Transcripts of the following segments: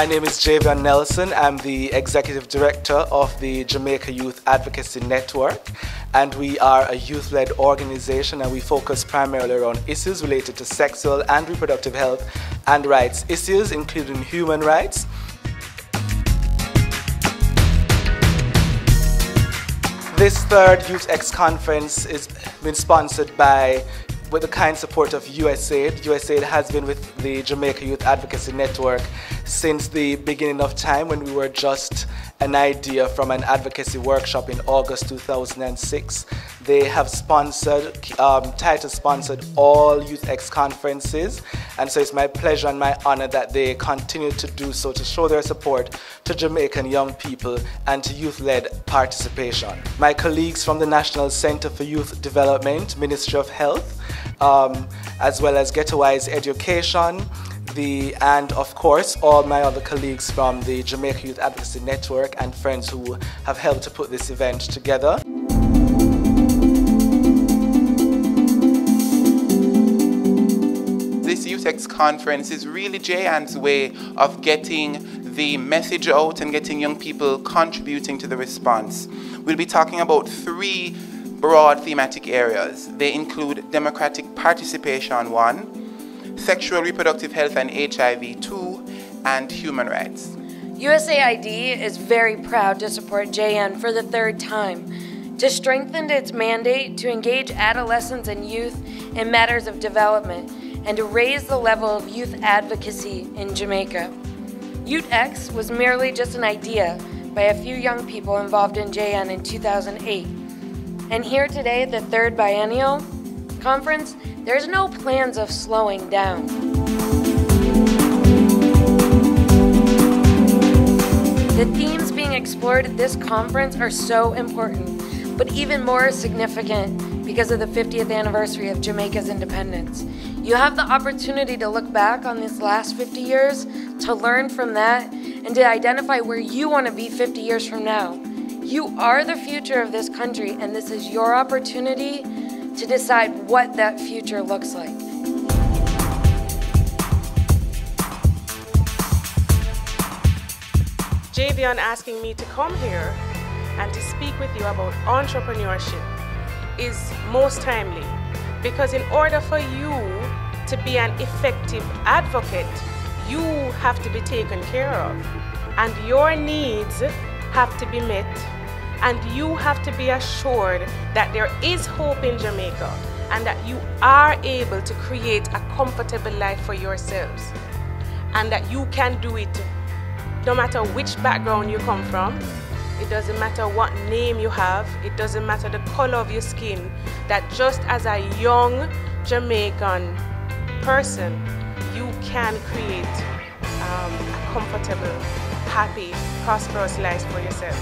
My name is Javion Nelson. I'm the Executive Director of the Jamaica Youth Advocacy Network, and we are a youth-led organization, and we focus primarily around issues related to sexual and reproductive health and rights issues, including human rights. This third Youth X conference is been sponsored with the kind support of USAID. USAID has been with the Jamaica Youth Advocacy Network since the beginning of time, when we were just an idea from an advocacy workshop in August 2006. They have sponsored, Titus sponsored all Youth X conferences, and so it's my pleasure and my honor that they continue to do so, to show their support to Jamaican young people and to youth-led participation. My colleagues from the National Center for Youth Development, Ministry of Health, as well as Ghetto-Wise Education, and of course all my other colleagues from the Jamaica Youth Advocacy Network and friends who have helped to put this event together. This Youth X conference is really JAN's way of getting the message out and getting young people contributing to the response. We'll be talking about 3 broad thematic areas. They include democratic participation 1, sexual reproductive health and HIV 2, and human rights. USAID is very proud to support JN for the 3rd time, to strengthen its mandate to engage adolescents and youth in matters of development, and to raise the level of youth advocacy in Jamaica. Youth X was merely just an idea by a few young people involved in JN in 2008. And here today at the 3rd Biennial Conference, there's no plans of slowing down. The themes being explored at this conference are so important, but even more significant because of the 50th anniversary of Jamaica's independence. You have the opportunity to look back on these last 50 years, to learn from that, and to identify where you want to be 50 years from now. You are the future of this country, and this is your opportunity to decide what that future looks like. Javion asking me to come here and to speak with you about entrepreneurship is most timely, because in order for you to be an effective advocate, you have to be taken care of, and your needs have to be met, and you have to be assured that there is hope in Jamaica and that you are able to create a comfortable life for yourselves, and that you can do it no matter which background you come from. It doesn't matter what name you have, it doesn't matter the color of your skin, that just as a young Jamaican person, you can create a comfortable, happy, prosperous life for yourself.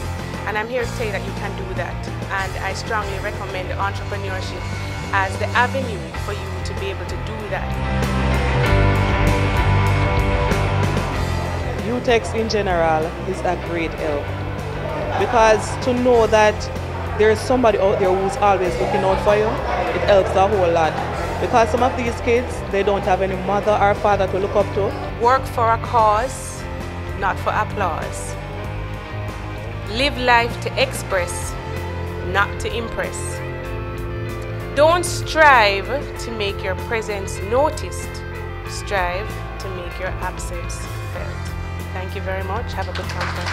And I'm here to say that you can do that. And I strongly recommend entrepreneurship as the avenue for you to be able to do that. Youth X in general is a great help, because to know that there's somebody out there who's always looking out for you, it helps a whole lot. Because some of these kids, they don't have any mother or father to look up to. Work for a cause, not for applause. Live life to express, not to impress. Don't strive to make your presence noticed. Strive to make your absence felt. Thank you very much. Have a good conference.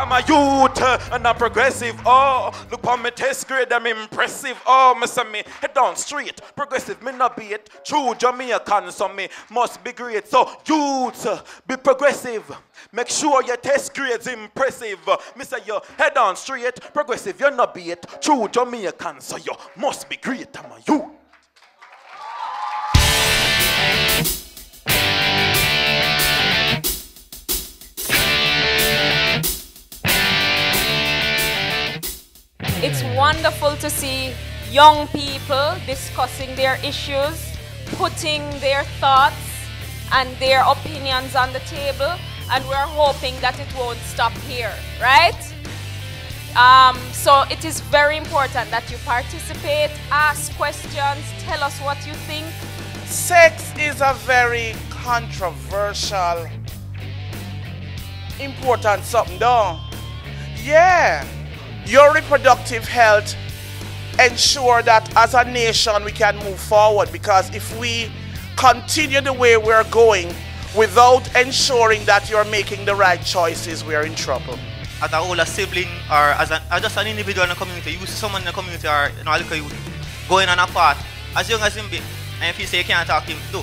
I'm a youth and I'm progressive. Oh, look on me test grade, I'm impressive. Oh, me say me head down straight. Progressive, me not be it. True Jamaican, so me must be great. So youth, be progressive. Make sure your test grade's impressive. Me say you head on straight. Progressive, you not be it. True Jamaican, so you must be great. I'm a youth. It's wonderful to see young people discussing their issues, putting their thoughts and their opinions on the table, and we're hoping that it won't stop here, right? So it is very important that you participate, ask questions, tell us what you think, Sex is a very controversial, important something, though. Yeah, your reproductive health ensure that as a nation we can move forward, because if we continue the way we're going without ensuring that you're making the right choices, we're in trouble. As a older sibling or as just an individual in the community, you see someone in the community or a little youth going on a path, as young as him be, and if you say you can't talk to him, do.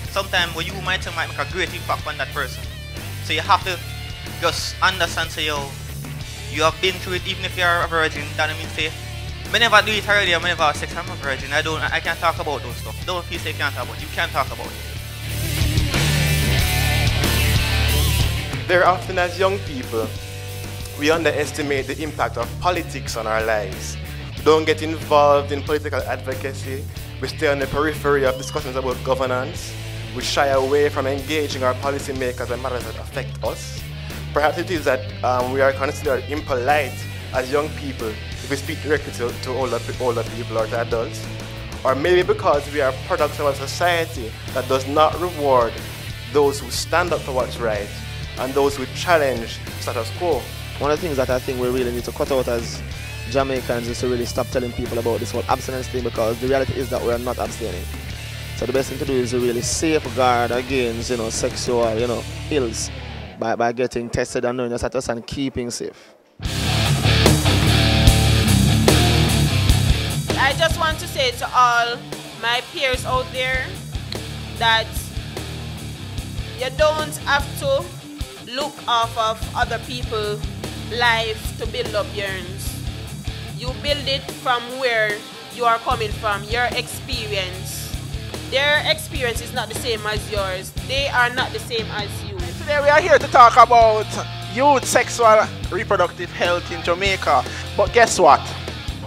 Sometimes what you might say might make a great impact on that person. So you have to just understand, so you have been through it, even if you're a virgin. That means say, I never do it already, I never have sex, I'm a virgin. I can't talk about those stuff. Don't feel say you can't talk about it. You can't talk about it. Very often as young people, we underestimate the impact of politics on our lives. We don't get involved in political advocacy. We stay on the periphery of discussions about governance. We shy away from engaging our policymakers on matters that affect us. Perhaps it is that we are considered impolite as young people if we speak directly to older people or to adults. Or maybe because we are products of a society that does not reward those who stand up for what's right and those who challenge status quo. One of the things that I think we really need to cut out as Jamaicans is to really stop telling people about this whole abstinence thing, because the reality is that we are not abstaining. So the best thing to do is to really safeguard against, sexual, ills by getting tested and knowing your status and keeping safe. I just want to say to all my peers out there that you don't have to look off of other people's lives to build up yours. You build it from where you are coming from, your experience. Their experience is not the same as yours. They are not the same as you. Today we are here to talk about youth sexual reproductive health in Jamaica. But guess what?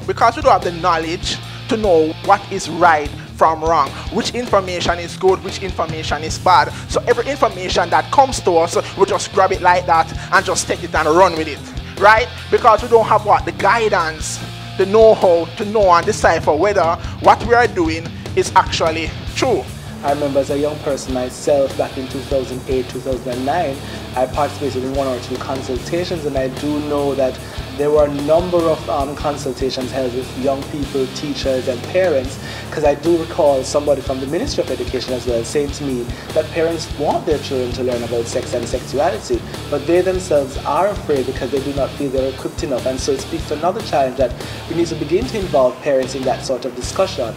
Because we don't have the knowledge to know what is right from wrong, which information is good, which information is bad. So every information that comes to us, we just grab it like that and just take it and run with it, right? Because we don't have the guidance, the know-how to know and decipher whether what we are doing is actually true. I remember as a young person myself, back in 2008, 2009, I participated in 1 or 2 consultations, and I do know that there were a number of consultations held with young people, teachers and parents, because I do recall somebody from the Ministry of Education as well saying to me that parents want their children to learn about sex and sexuality, but they themselves are afraid because they do not feel they're equipped enough. And so it speaks to another challenge that we need to begin to involve parents in that sort of discussion.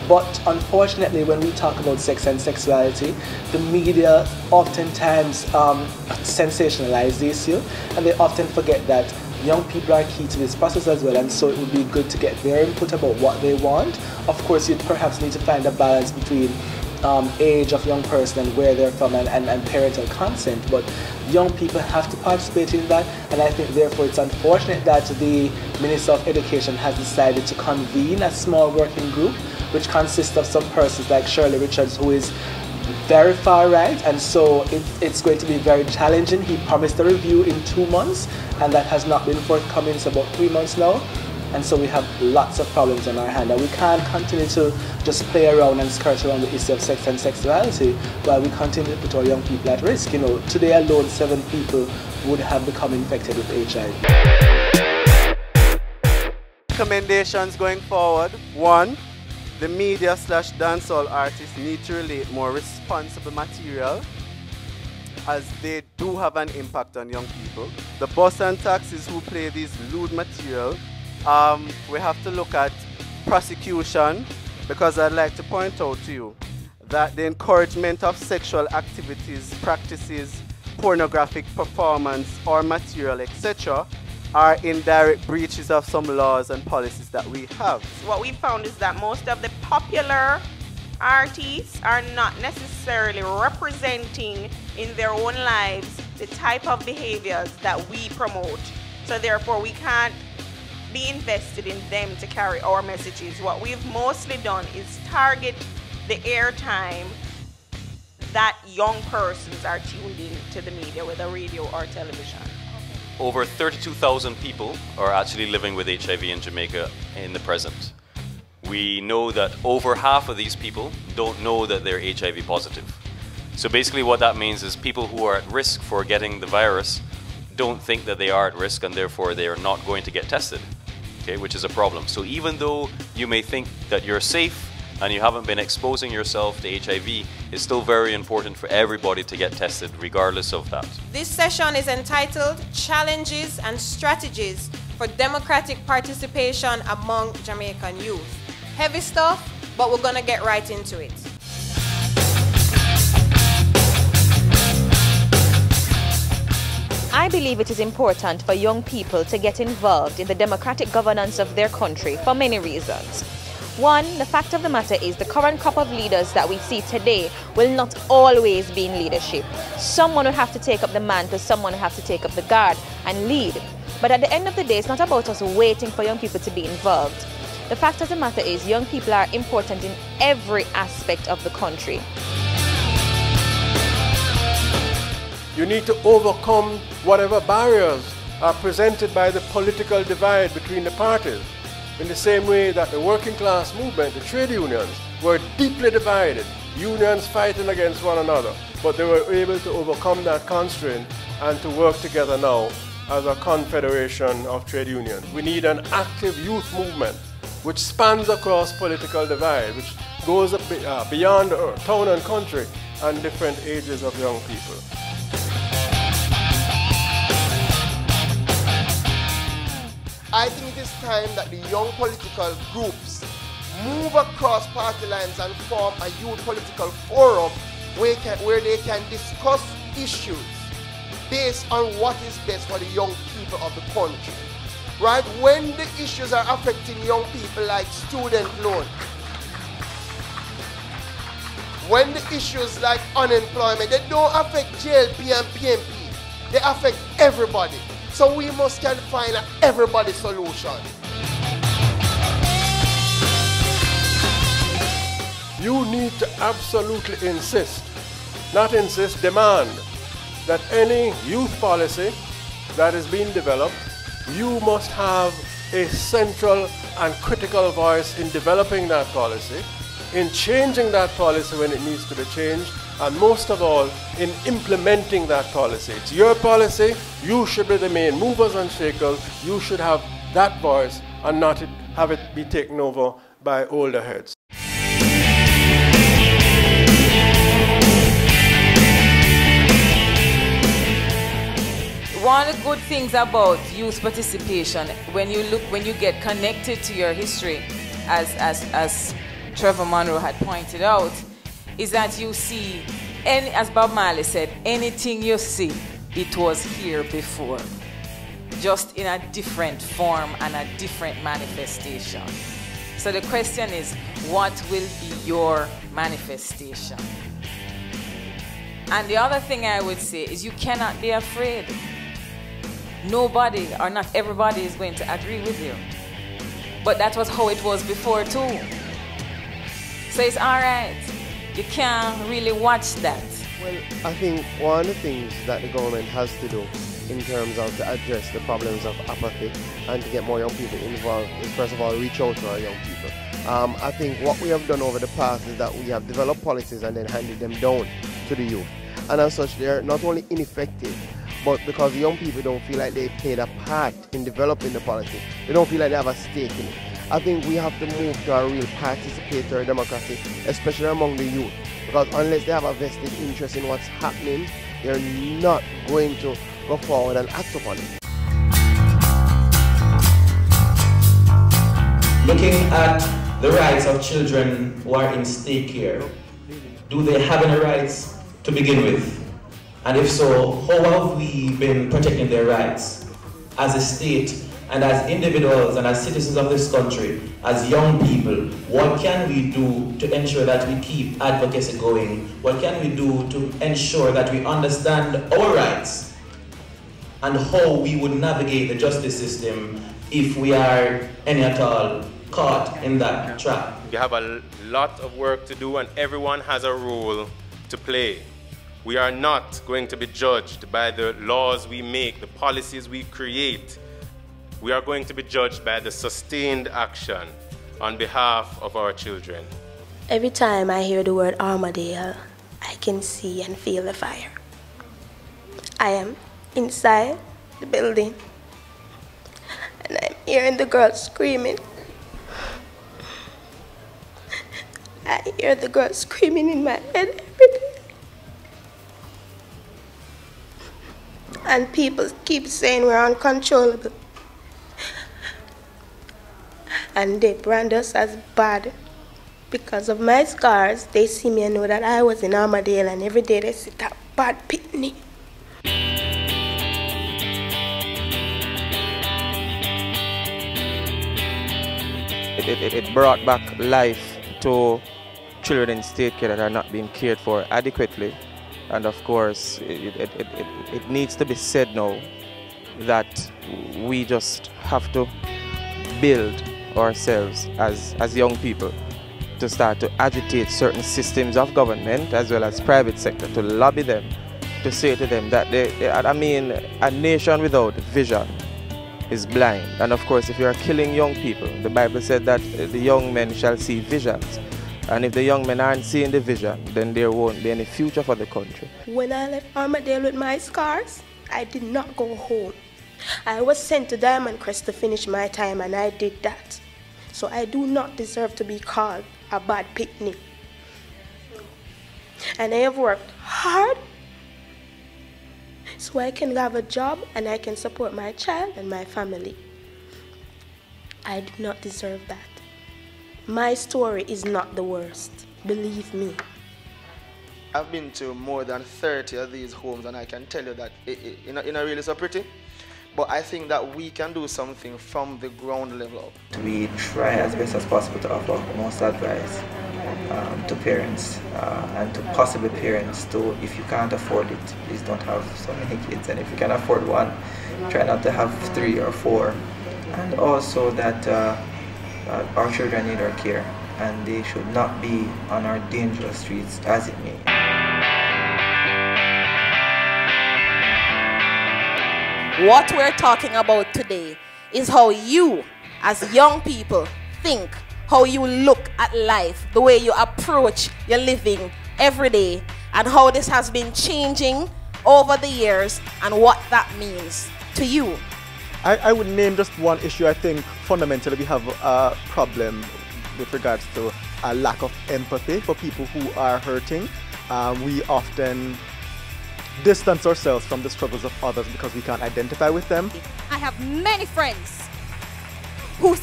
But unfortunately, when we talk about sex and sexuality, the media oftentimes sensationalize the issue, and they often forget that young people are key to this process as well, and so it would be good to get their input about what they want. Of course, you'd perhaps need to find a balance between age of young person and where they're from and parental consent, but young people have to participate in that, and I think therefore it's unfortunate that the Minister of Education has decided to convene a small working group which consists of some persons like Shirley Richards, who is very far right, and so it's going to be very challenging. He promised a review in 2 months, and that has not been forthcoming. It's about 3 months now, and so we have lots of problems on our hand, and we can't continue to just play around and skirt around the issue of sex and sexuality while we continue to put our young people at risk. Today alone 7 people would have become infected with HIV. Recommendations going forward: 1. The media/dancehall artists need to relate more responsible material, as they do have an impact on young people. The bus and taxis who play these lewd material, we have to look at prosecution, because I'd like to point out to you that the encouragement of sexual activities, practices, pornographic performance or material, etc., are indirect breaches of some laws and policies that we have. What we found is that most of the popular artists are not necessarily representing in their own lives the type of behaviors that we promote. So therefore we can't be invested in them to carry our messages. What we've mostly done is target the airtime that young persons are tuned in to the media, whether radio or television. Over 32,000 people are actually living with HIV in Jamaica in the present. We know that over half of these people don't know that they're HIV positive. So basically what that means is people who are at risk for getting the virus don't think that they are at risk, and therefore they are not going to get tested, okay, which is a problem. So even though you may think that you're safe and you haven't been exposing yourself to HIV, it's still very important for everybody to get tested regardless of that. This session is entitled Challenges and Strategies for Democratic Participation Among Jamaican Youth. Heavy stuff, but we're gonna get right into it. I believe it is important for young people to get involved in the democratic governance of their country for many reasons. One, the fact of the matter is the current crop of leaders that we see today will not always be in leadership. Someone will have to take up the mantle, someone will have to take up the guard and lead. But at the end of the day, it's not about us waiting for young people to be involved. The fact of the matter is young people are important in every aspect of the country. You need to overcome whatever barriers are presented by the political divide between the parties. In the same way that the working class movement, the trade unions, were deeply divided, unions fighting against one another, but they were able to overcome that constraint and to work together now as a confederation of trade unions. We need an active youth movement which spans across political divide, which goes beyond town and country and different ages of young people. I think it is time that the young political groups move across party lines and form a youth political forum where they can discuss issues based on what is best for the young people of the country. Right? When the issues are affecting young people like student loan, when the issues like unemployment, they don't affect JLP and PMP, they affect everybody. So we must can find an everybody solution. You need to absolutely insist, not insist, demand that any youth policy that is being developed, you must have a central and critical voice in developing that policy, in changing that policy when it needs to be changed, and most of all, in implementing that policy. It's your policy, you should be the main movers and shakers, you should have that voice and not have it be taken over by older heads. One of the good things about youth participation, when you get connected to your history, as Trevor Monroe had pointed out, is that you see, as Bob Marley said, anything you see, it was here before, just in a different form and a different manifestation. So the question is, what will be your manifestation? And the other thing I would say is you cannot be afraid. Nobody or not everybody is going to agree with you. But that was how it was before too. So it's all right. You can't really watch that. Well, I think one of the things that the government has to do in terms of to address the problems of apathy and to get more young people involved is first of all reach out to our young people. I think what we have done over the past is that we have developed policies and then handed them down to the youth. And as such, they're not only ineffective, but because the young people don't feel like they played a part in developing the policy, they don't feel like they have a stake in it. I think we have to move to a real participatory democracy, especially among the youth, because unless they have a vested interest in what's happening, they're not going to go forward and act upon it. Looking at the rights of children who are in stake here, do they have any rights to begin with? And if so, how have we been protecting their rights as a state and as individuals and as citizens of this country, as young people? What can we do to ensure that we keep advocacy going? What can we do to ensure that we understand our rights and how we would navigate the justice system if we are any at all caught in that trap? We have a lot of work to do and everyone has a role to play. We are not going to be judged by the laws we make, the policies we create. We are going to be judged by the sustained action on behalf of our children. Every time I hear the word Armadale, I can see and feel the fire. I am inside the building and I'm hearing the girls screaming. I hear the girls screaming in my head every day. And people keep saying we're uncontrollable. And they brand us as bad. Because of my scars, they see me and know that I was in Armadale, and every day they see that bad pitney. It brought back life to children in state care that are not being cared for adequately. And of course, it needs to be said now that we just have to build ourselves as young people to start to agitate certain systems of government as well as private sector, to lobby them, to say to them that a nation without vision is blind. And of course, if you are killing young people, the Bible said that the young men shall see visions. And if the young men aren't seeing the vision, then there won't be any future for the country. When I left Armadale with my scars, I did not go home. I was sent to Diamond Crest to finish my time, and I did that. So I do not deserve to be called a bad pitney. And I have worked hard so I can have a job and I can support my child and my family. I do not deserve that. My story is not the worst, believe me. I've been to more than 30 of these homes, and I can tell you that it's not really so pretty. But I think that we can do something from the ground level up. We try as best as possible to offer most advice to parents and to possible parents too. If you can't afford it, please don't have so many kids. And if you can afford one, try not to have 3 or 4. And also that our children need our care, and they should not be on our dangerous streets as it may. What we're talking about today is how you, as young people, think, how you look at life, the way you approach your living every day, and how this has been changing over the years and what that means to you. I would name just one issue. I think fundamentally we have a problem with regards to a lack of empathy for people who are hurting. We often distance ourselves from the struggles of others because we can't identify with them. I have many friends who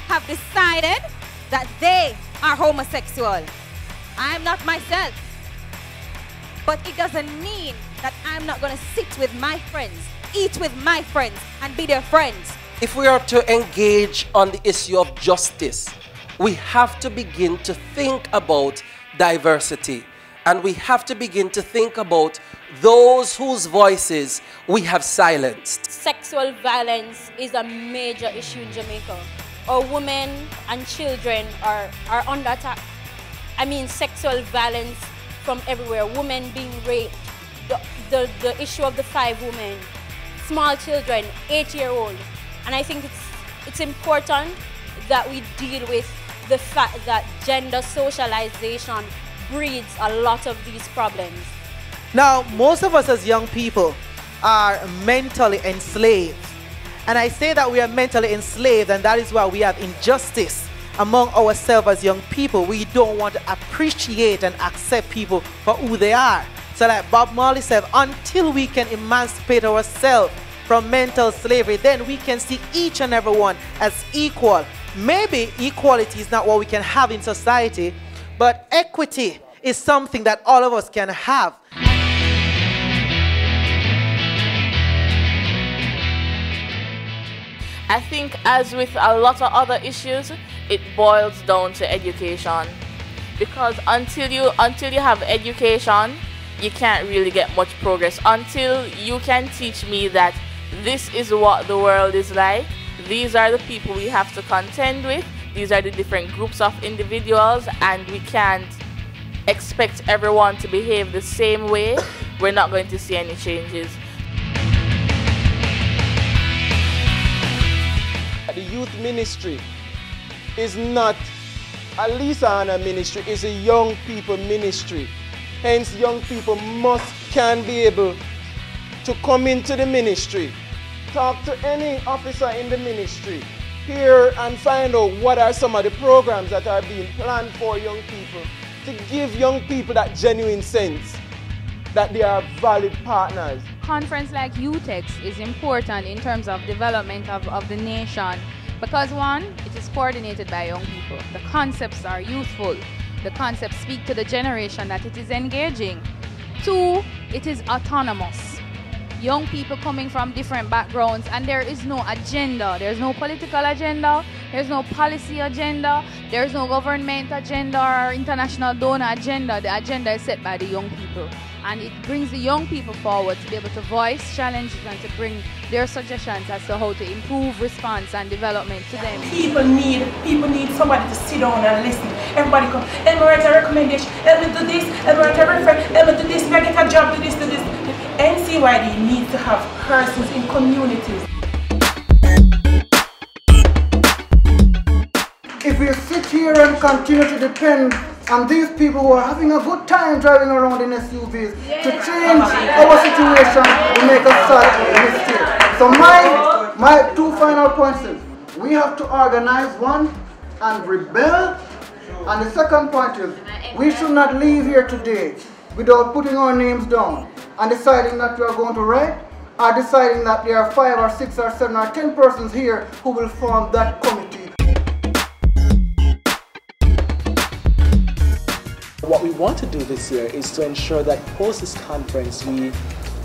have decided that they are homosexual. I am not myself. But it doesn't mean that I'm not going to sit with my friends, eat with my friends, and be their friends. If we are to engage on the issue of justice, we have to begin to think about diversity. And we have to begin to think about those whose voices we have silenced. Sexual violence is a major issue in Jamaica. Our women and children are under attack. I mean, sexual violence from everywhere. Women being raped. The issue of the 5 women. Small children, 8-year-old. And I think it's important that we deal with the fact that gender socialization breeds a lot of these problems. Now, most of us as young people are mentally enslaved. And I say that we are mentally enslaved, and that is why we have injustice among ourselves as young people. We don't want to appreciate and accept people for who they are. So like Bob Marley said, until we can emancipate ourselves from mental slavery, then we can see each and every one as equal. Maybe equality is not what we can have in society, but equity is something that all of us can have. I think as with a lot of other issues, it boils down to education. Because until you have education, you can't really get much progress. Until you can teach me that this is what the world is like, these are the people we have to contend with, these are the different groups of individuals, and we can't expect everyone to behave the same way, we're not going to see any changes. The youth ministry is not a Lisa Anna ministry, it's a young people ministry. Hence, young people can be able to come into the ministry, talk to any officer in the ministry, hear and find out what are some of the programs that are being planned for young people, to give young people that genuine sense that they are valid partners. Conference like UTEX is important in terms of development of the nation because one, it is coordinated by young people. The concepts are youthful. The concepts speak to the generation that it is engaging. Two, it is autonomous. Young people coming from different backgrounds and there is no agenda. There's no political agenda. There's no policy agenda. There's no government agenda or international donor agenda. The agenda is set by the young people. And it brings the young people forward to be able to voice challenges and to bring their suggestions as to how to improve response and development to them. People need somebody to sit down and listen. Everybody come, help me write a recommendation, help me do this, help me write a reference, help me do this, me get a job, do this, do this. NCYD needs to have persons in communities. If we sit here and continue to depend on these people who are having a good time driving around in SUVs to change our situation, we make a sad mistake. So my two final points is, we have to organize, one, and rebel. And the second point is, we should not leave here today without putting our names down and deciding that we are going to write, or deciding that there are 5 or 6 or 7 or 10 persons here who will form that committee. What we want to do this year is to ensure that post this conference we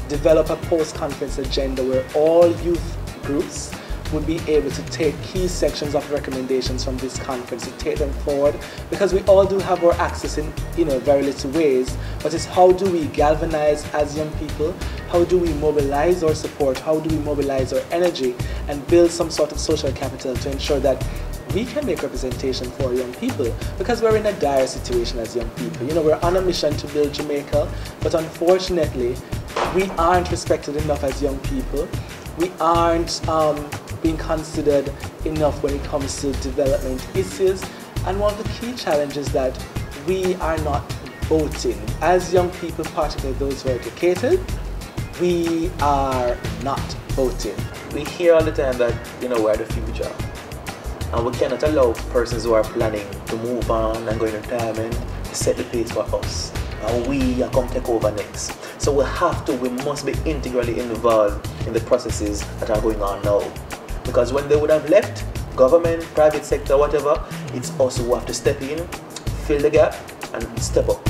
develop a post-conference agenda where all youth groups would be able to take key sections of recommendations from this conference and take them forward, because we all do have our access in very little ways, but it's how do we galvanize as young people, how do we mobilize our support, how do we mobilize our energy and build some sort of social capital to ensure that we can make representation for young people, because we're in a dire situation as young people. We're on a mission to build Jamaica, but unfortunately we aren't respected enough as young people. We aren't being considered enough when it comes to development issues, and one of the key challenges that we are not voting. As young people, particularly those who are educated, we are not voting. We hear all the time that we're the future, and we cannot allow persons who are planning to move on and go in retirement to set the pace for us, and we are going to take over next. So we must be integrally involved in the processes that are going on now. Because when they would have left, government, private sector, whatever, it's us who have to step in, fill the gap, and step up.